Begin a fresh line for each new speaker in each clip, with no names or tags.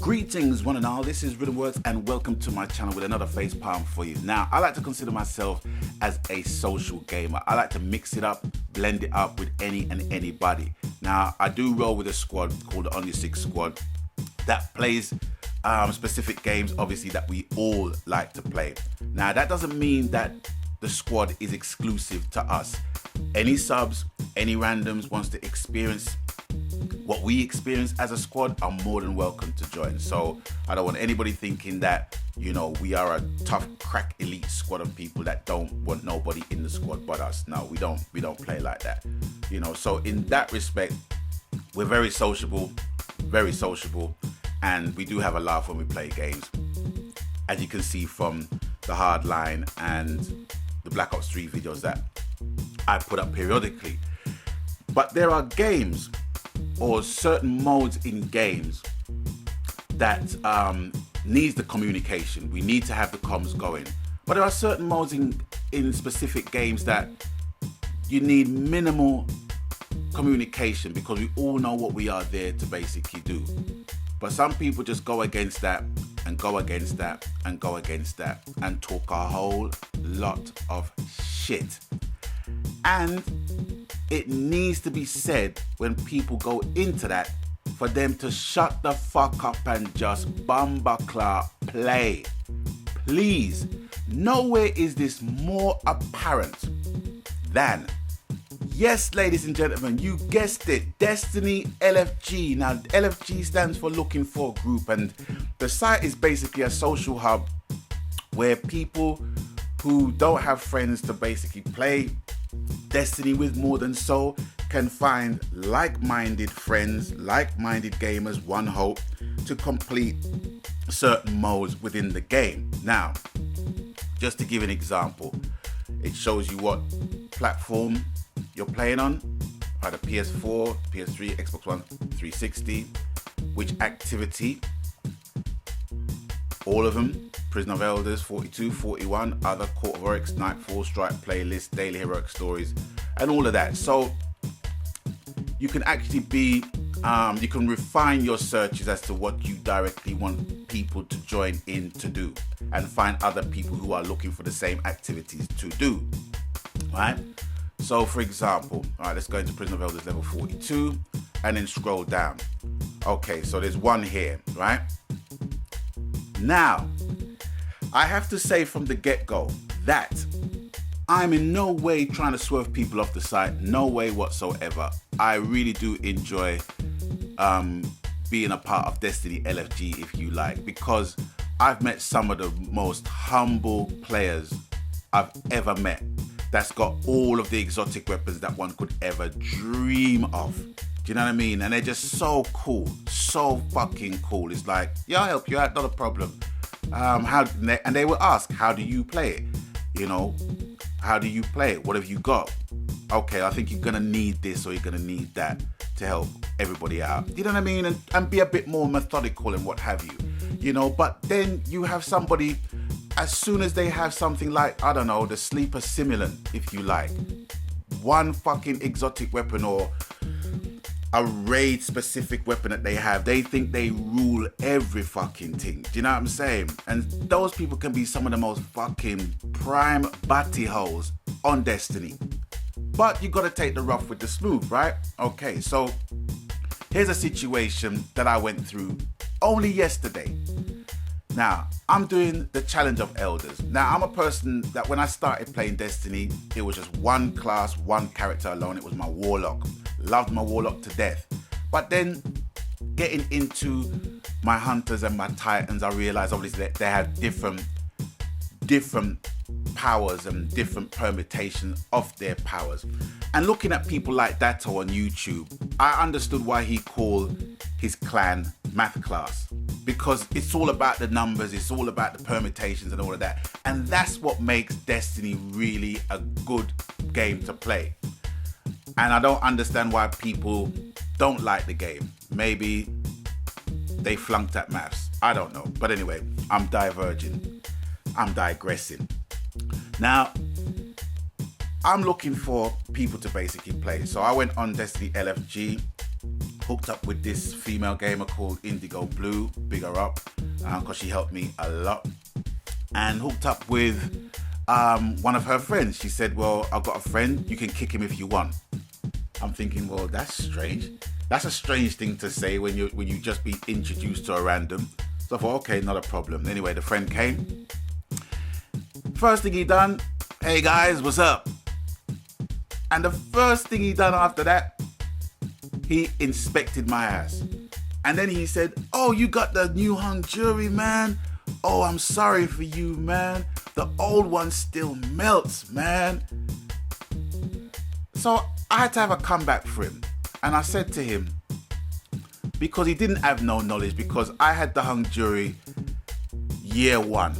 Greetings one and all, this is Rhythm Works and welcome to my channel with another Facepalm for you. Now, I like to consider myself as a social gamer. I like to mix it up, blend it up with any and anybody. Now, I do roll with a squad called the On Your Six Squad that plays specific games, obviously, that we all like to play. Now, that doesn't mean that the squad is exclusive to us. Any subs, any randoms wants to experience what we experience as a squad are more than welcome to join. So I don't want anybody thinking that, you know, we are a tough crack elite squad of people that don't want nobody in the squad but us. No, we don't play like that. You know, so in that respect, we're very sociable, and we do have a laugh when we play games. As you can see from the Hardline and the Black Ops 3 videos that I put up periodically. But there are games or certain modes in games that needs the communication. We need to have the comms going. But there are certain modes in specific games that you need minimal communication because we all know what we are there to basically do. But some people just go against that and go against that and go against that and talk a whole lot of shit. And it needs to be said when people go into that for them to shut the fuck up and just bumba play. Please, nowhere is this more apparent than, yes, ladies and gentlemen, you guessed it, Destiny LFG. Now, LFG stands for Looking For Group, and the site is basically a social hub where people who don't have friends to basically play Destiny with more than so can find like-minded friends, like-minded gamers, one hope, to complete certain modes within the game. Now, just to give an example, it shows you what platform you're playing on, either PS4, PS3, Xbox One, 360, which activity, all of them, Prison of Elders, 42, 41, other Court of Oryx, Nightfall, Strike playlist, Daily Heroic Stories, and all of that. So you can actually be, you can refine your searches as to what you directly want people to join in to do and find other people who are looking for the same activities to do, right? So for example, all right, let's go into Prison of Elders level 42 and then scroll down. Okay, so there's one here, right? Now, I have to say from the get-go that I'm in no way trying to swerve people off the site, no way whatsoever. I really do enjoy being a part of Destiny LFG, if you like, because I've met some of the most humble players I've ever met that's got all of the exotic weapons that one could ever dream of. Do you know what I mean? And they're just so cool, so fucking cool. It's like, yeah, I'll help you out, not a problem. And they will ask, how do you play it? You know, how do you play it? What have you got? Okay, I think you're gonna need this or you're gonna need that to help everybody out. You know what I mean? And be a bit more methodical and what have you. You know, but then you have somebody, as soon as they have something like, I don't know, the Sleeper Simulant, if you like, one fucking exotic weapon or a raid specific weapon that they have, they think they rule every fucking thing. Do you know what I'm saying? And those people can be some of the most fucking prime batty holes on Destiny. But you gotta take the rough with the smooth, right? Okay, so here's a situation that I went through only yesterday. Now, I'm doing the Challenge of Elders. Now, I'm a person that when I started playing Destiny, it was just one class, one character alone. It was my Warlock. Loved my Warlock to death. But then getting into my Hunters and my Titans, I realized obviously that they have different powers and different permutations of their powers. And looking at people like Datto on YouTube, I understood why he called his clan Math Class. Because it's all about the numbers, it's all about the permutations and all of that. And that's what makes Destiny really a good game to play. And I don't understand why people don't like the game. Maybe they flunked at maths. I don't know. But anyway, I'm diverging. I'm digressing. Now, I'm looking for people to basically play. So I went on Destiny LFG Hooked up with this female gamer called Indigo Blue, big her up, because she helped me a lot. And hooked up with one of her friends. She said, well, I've got a friend, you can kick him if you want. I'm thinking, well, that's strange. That's a strange thing to say when you just be introduced to a random. So I thought, okay, not a problem. Anyway, the friend came. First thing he done, hey guys, what's up? And the first thing he done after that, he inspected my ass. And then he said, oh, you got the new hung jury, man. Oh, I'm sorry for you, man. The old one still melts, man. So I had to have a comeback for him. And I said to him, because he didn't have no knowledge, because I had the hung jury year one.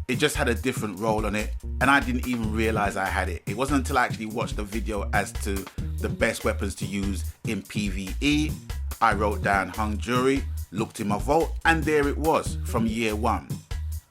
It just had a different role on it, and I didn't even realize I had it. It wasn't until I actually watched the video as to the best weapons to use in PvE. I wrote down hung jury, looked in my vault, and there it was from year one.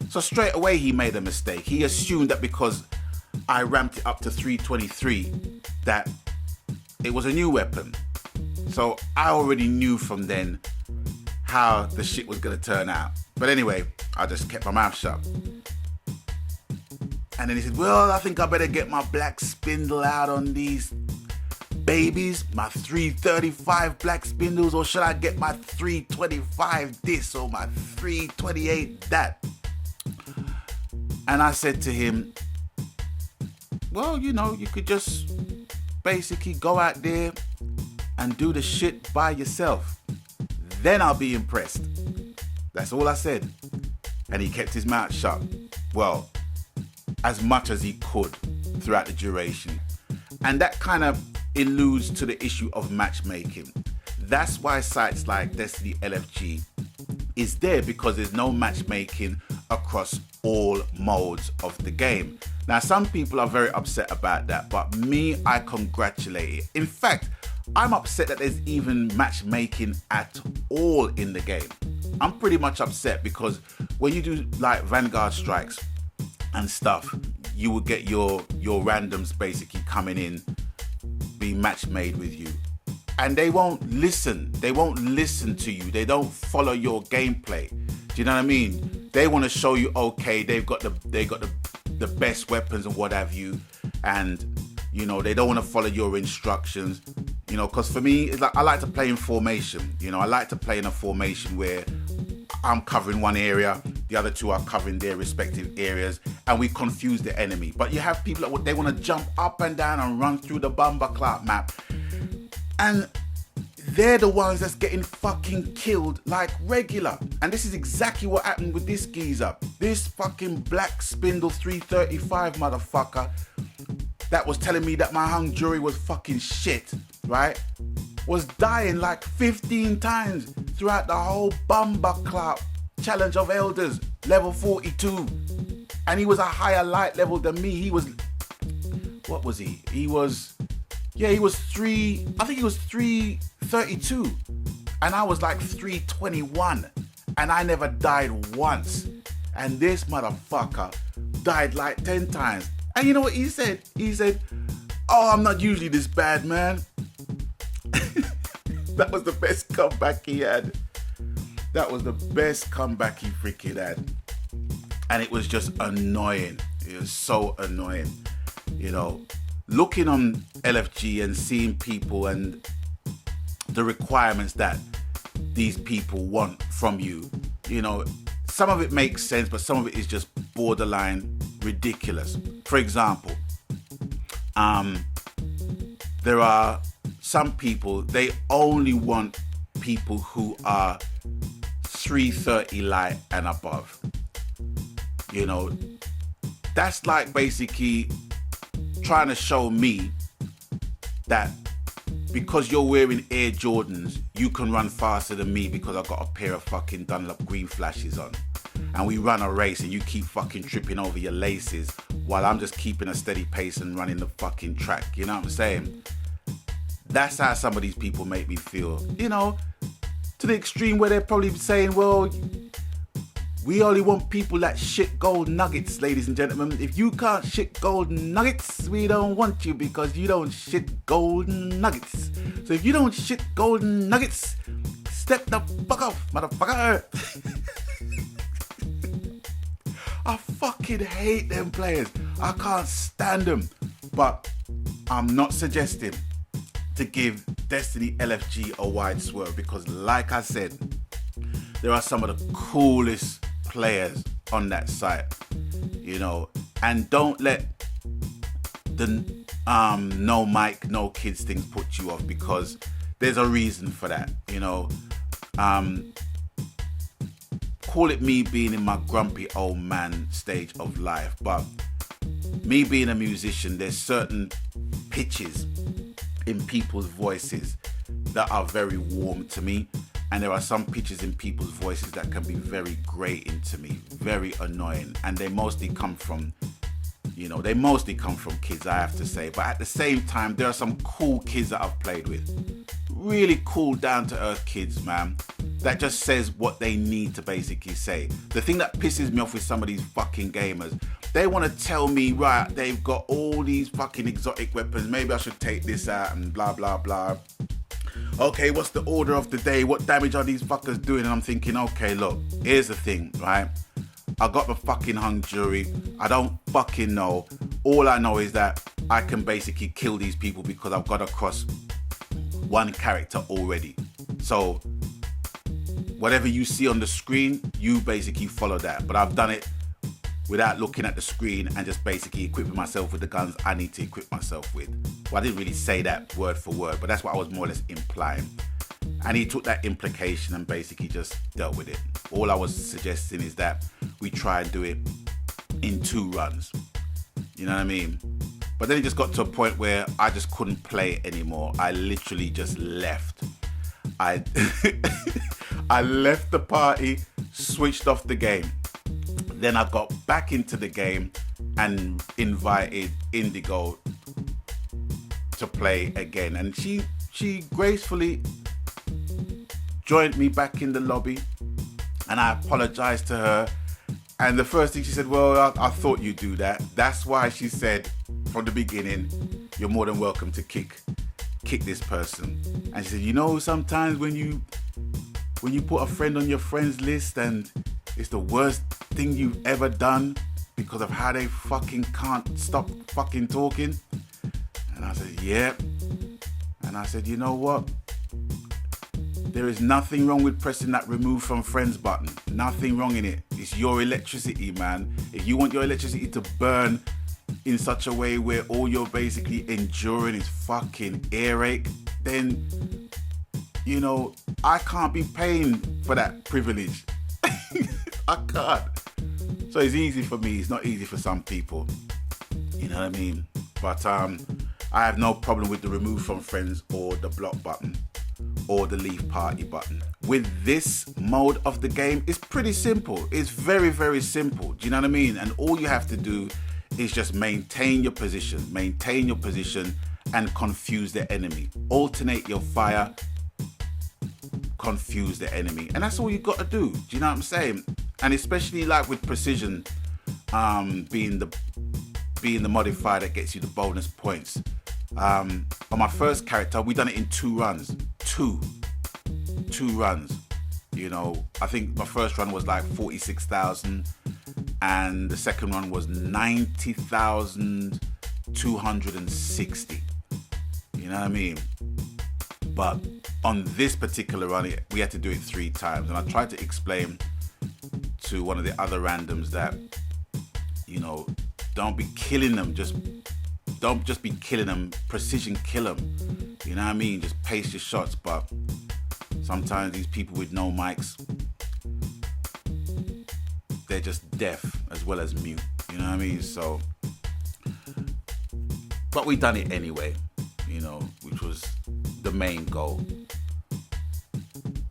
So straight away he made a mistake. He assumed that because I ramped it up to 323 that it was a new weapon. So I already knew from then how the shit was gonna turn out. But anyway, I just kept my mouth shut. And then he said, well, I think I better get my black spindle out on these babies, my 335 black spindles, or should I get my 325 this or my 328 that? And I said to him, well, you know, you could just basically go out there and do the shit by yourself. Then I'll be impressed. That's all I said. And he kept his mouth shut. Well, as much as he could throughout the duration. And that kind of alludes to the issue of matchmaking. That's why sites like Destiny LFG is there, because there's no matchmaking across all modes of the game. Now, some people are very upset about that, but me, I congratulate it. In fact, I'm upset that there's even matchmaking at all in the game. I'm pretty much upset because when you do like Vanguard strikes and stuff, you will get your randoms basically coming in, being match made with you, and they won't listen. They won't listen to you. They don't follow your gameplay. Do you know what I mean? They want to show you, okay, they got the best weapons and what have you, and you know they don't want to follow your instructions. You know, because for me, it's like I like to play in formation. You know, I like to play in a formation where I'm covering one area, the other two are covering their respective areas, and we confuse the enemy. But you have people that they want to jump up and down and run through the Bumberclap map, and they're the ones that's getting fucking killed like regular. And this is exactly what happened with this geezer. This fucking black spindle 335 motherfucker that was telling me that my hung jury was fucking shit, right? Was dying like 15 times throughout the whole Bumberclap Challenge of Elders, level 42. And he was a higher light level than me. He was, what was he? He was 332. And I was like 321. And I never died once. And this motherfucker died like 10 times. And you know what he said? He said, oh, I'm not usually this bad, man. That was the best comeback he had. That was the best comeback he freaking had. And it was just annoying. It was so annoying. You know, looking on LFG and seeing people and the requirements that these people want from you. You know, some of it makes sense, but some of it is just borderline ridiculous. For example, there are some people, they only want people who are 330 light and above. You know, that's like basically trying to show me that because you're wearing Air Jordans, you can run faster than me because I've got a pair of fucking Dunlop green flashes on. And we run a race and you keep fucking tripping over your laces while I'm just keeping a steady pace and running the fucking track. You know what I'm saying? That's how some of these people make me feel. You know, to the extreme where they're probably saying, well, We only want people that shit gold nuggets, ladies and gentlemen. If you can't shit gold nuggets, we don't want you because you don't shit gold nuggets. So if you don't shit gold nuggets, step the fuck off, motherfucker. I fucking hate them players. I can't stand them. But I'm not suggesting to give Destiny LFG a wide swerve because, like I said, there are some of the coolest players on that site, you know, and don't let the no mic, no kids things put you off because there's a reason for that, you know. Call it me being in my grumpy old man stage of life, but me being a musician, there's certain pitches in people's voices that are very warm to me, and there are some pitches in people's voices that can be very grating to me, very annoying, and they mostly come from kids, I have to say. But at the same time, there are some cool kids that I've played with, really cool, down to earth kids, man, that just says what they need to basically say. The thing that pisses me off with some of these fucking gamers, they want to tell me, right, they've got all these fucking exotic weapons, maybe I should take this out and blah blah blah. Okay, what's the order of the day? What damage are these fuckers doing? And I'm thinking, okay, look, here's the thing, right? I got the fucking hung jury. I don't fucking know. All I know is that I can basically kill these people because I've got across one character already. So whatever you see on the screen, you basically follow that. But I've done it without looking at the screen and just basically equipping myself with the guns I need to equip myself with. Well, I didn't really say that word for word, but that's what I was more or less implying. And he took that implication and basically just dealt with it. All I was suggesting is that we try and do it in 2 runs. You know what I mean? But then it just got to a point where I just couldn't play it anymore. I literally just left. I left the party, switched off the game. Then I got back into the game and invited Indigo to play again. And she gracefully joined me back in the lobby, and I apologized to her. And the first thing she said, well, I thought you'd do that. That's why she said from the beginning, you're more than welcome to kick this person. And she said, you know, sometimes when you put a friend on your friends list and it's the worst thing you've ever done because of how they fucking can't stop fucking talking. And I said, yeah. And I said, you know what? There is nothing wrong with pressing that remove from friends button. Nothing wrong in it. It's your electricity, man. If you want your electricity to burn in such a way where all you're basically enduring is fucking earache, then, you know, I can't be paying for that privilege. I can't. So it's easy for me. It's not easy for some people. You know what I mean? But I have no problem with the remove from friends or the block button or the leave party button. With this mode of the game, it's pretty simple. It's very, very simple. Do you know what I mean? And all you have to do is just maintain your position and confuse the enemy. Alternate your fire, confuse the enemy. And that's all you got to do. Do you know what I'm saying? And especially like with precision, being the modifier that gets you the bonus points. On my first character, we done it in 2 runs. Two runs. You know, I think my first run was like 46,000 and the second one was 90,260. You know what I mean? But on this particular run, we had to do it 3 times. And I tried to explain to one of the other randoms that, you know, don't be killing them. Don't just be killing them, precision kill them. You know what I mean? Just pace your shots. But sometimes these people with no mics, they're just deaf as well as mute. You know what I mean? So, but we done it anyway, you know, which was the main goal.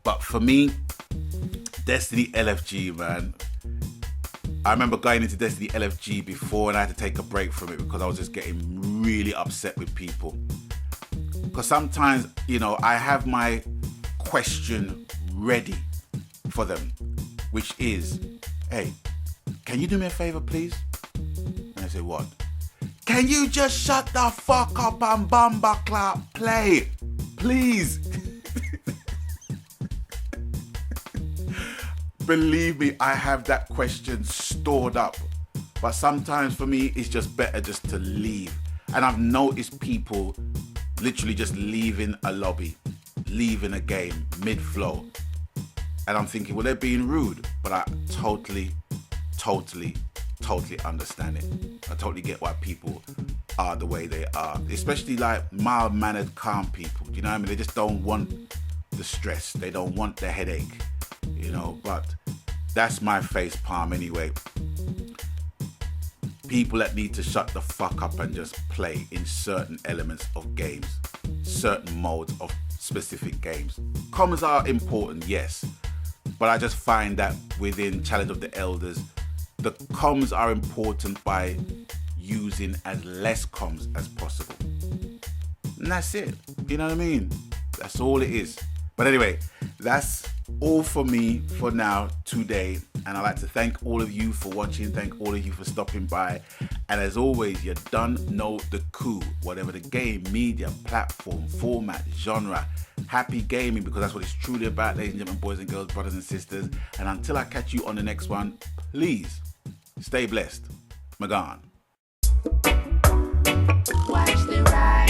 But for me, Destiny LFG, man, I remember going into Destiny LFG before and I had to take a break from it because I was just getting really upset with people. Because sometimes, you know, I have my question ready for them, which is, hey, can you do me a favor, please? And I say, what? Can you just shut the fuck up and bumba clap play? Please. Believe me, I have that question stored up. But sometimes for me, it's just better just to leave. And I've noticed people literally just leaving a lobby, leaving a game mid-flow. And I'm thinking, well, they're being rude. But I totally understand it. I totally get why people are the way they are. Especially like mild-mannered, calm people. Do you know what I mean? They just don't want the stress. They don't want the headache. You know, but that's my face palm anyway. People that need to shut the fuck up and just play in certain elements of games, certain modes of specific games. Comms are important, yes, but I just find that within Challenge of the Elders, the comms are important by using as less comms as possible. And that's it. You know what I mean? That's all it is. But anyway, that's all for me for now today. And I'd like to thank all of you for watching. Thank all of you for stopping by. And as always, you done know the coup. Whatever the game, media, platform, format, genre, happy gaming, because that's what it's truly about, ladies and gentlemen, boys and girls, brothers and sisters. And until I catch you on the next one, please stay blessed. Magan.
Watch the ride.